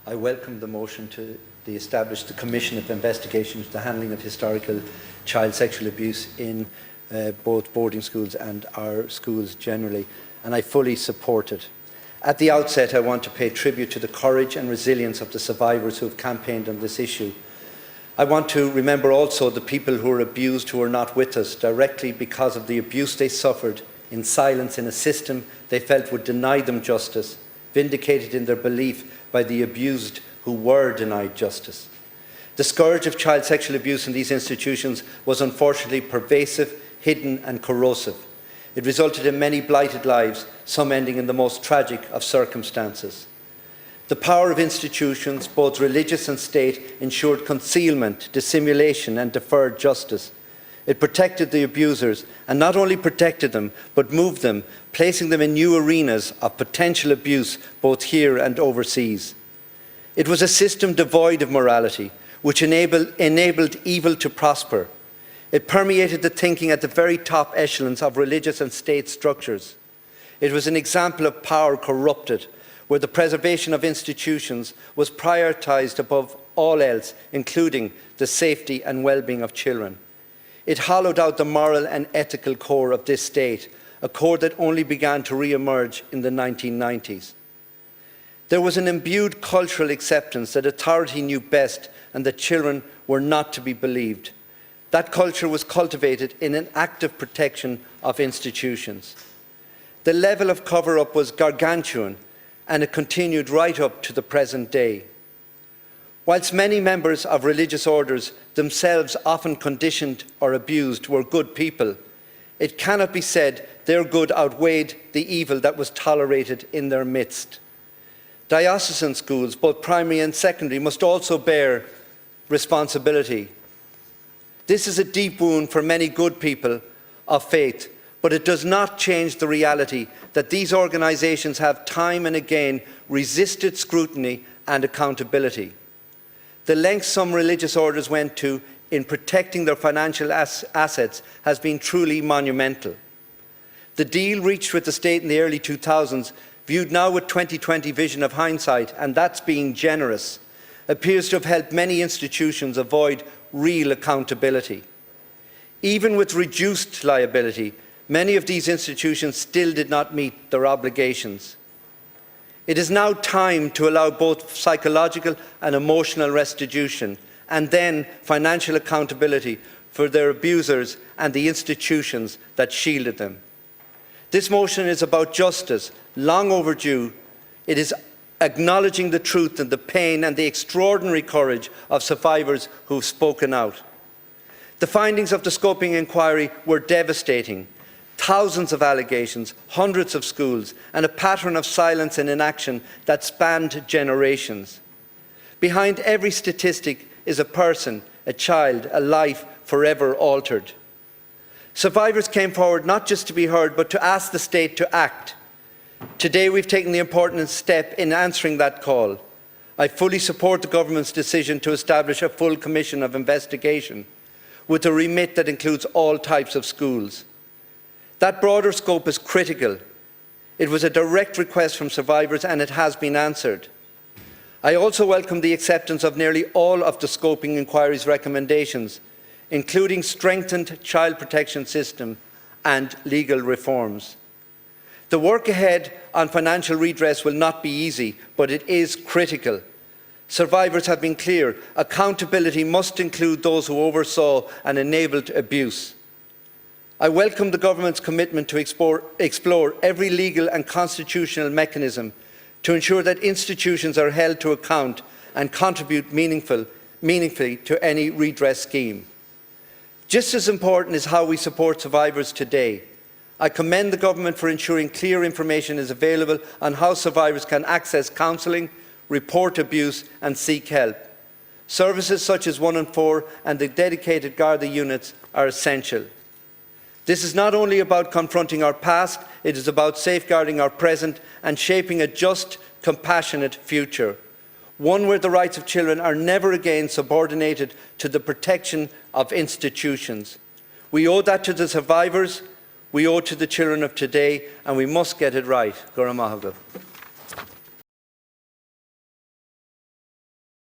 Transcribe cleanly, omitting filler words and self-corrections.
I welcome the motion to establish the Commission of Investigation into the handling of historical child sexual abuse in both boarding schools and our schools generally, and I fully support it. At the outset, I want to pay tribute to the courage and resilience of the survivors who have campaigned on this issue. I want to remember also the people who were abused who are not with us directly because of the abuse they suffered in silence in a system they felt would deny them justice, vindicated in their belief by the abused who were denied justice. The scourge of child sexual abuse in these institutions was unfortunately pervasive, hidden and corrosive. It resulted in many blighted lives, some ending in the most tragic of circumstances. The power of institutions, both religious and state, ensured concealment, dissimulation and deferred justice. It protected the abusers, and not only protected them, but moved them, placing them in new arenas of potential abuse, both here and overseas. It was a system devoid of morality, which enabled evil to prosper. It permeated the thinking at the very top echelons of religious and state structures. It was an example of power corrupted, where the preservation of institutions was prioritised above all else, including the safety and well-being of children. It hollowed out the moral and ethical core of this state, a core that only began to re-emerge in the 1990s. There was an imbued cultural acceptance that authority knew best and that children were not to be believed. That culture was cultivated in an active protection of institutions. The level of cover-up was gargantuan, and it continued right up to the present day. Whilst many members of religious orders, themselves often conditioned or abused, were good people, it cannot be said their good outweighed the evil that was tolerated in their midst. Diocesan schools, both primary and secondary, must also bear responsibility. This is a deep wound for many good people of faith, but it does not change the reality that these organisations have time and again resisted scrutiny and accountability. The lengths some religious orders went to in protecting their financial assets has been truly monumental. The deal reached with the state in the early 2000s, viewed now with 2020 vision of hindsight, and that's being generous, appears to have helped many institutions avoid real accountability. Even with reduced liability, many of these institutions still did not meet their obligations. It is now time to allow both psychological and emotional restitution, and then financial accountability for their abusers and the institutions that shielded them. This motion is about justice, long overdue. It is acknowledging the truth and the pain and the extraordinary courage of survivors who've spoken out. The findings of the scoping inquiry were devastating. Thousands of allegations, hundreds of schools, and a pattern of silence and inaction that spanned generations. Behind every statistic is a person, a child, a life forever altered. Survivors came forward not just to be heard, but to ask the state to act. Today we've taken the important step in answering that call. I fully support the government's decision to establish a full commission of investigation with a remit that includes all types of schools. That broader scope is critical. It was a direct request from survivors and it has been answered. I also welcome the acceptance of nearly all of the scoping inquiry's recommendations, including strengthened child protection system and legal reforms. The work ahead on financial redress will not be easy, but it is critical. Survivors have been clear. Accountability must include those who oversaw and enabled abuse. I welcome the government's commitment to explore every legal and constitutional mechanism to ensure that institutions are held to account and contribute meaningfully to any redress scheme. Just as important is how we support survivors today. I commend the government for ensuring clear information is available on how survivors can access counselling, report abuse and seek help. Services such as 114 and the dedicated Garda units are essential. This is not only about confronting our past, it is about safeguarding our present and shaping a just, compassionate future. One where the rights of children are never again subordinated to the protection of institutions. We owe that to the survivors, we owe it to the children of today, and we must get it right. Gura maithfidh.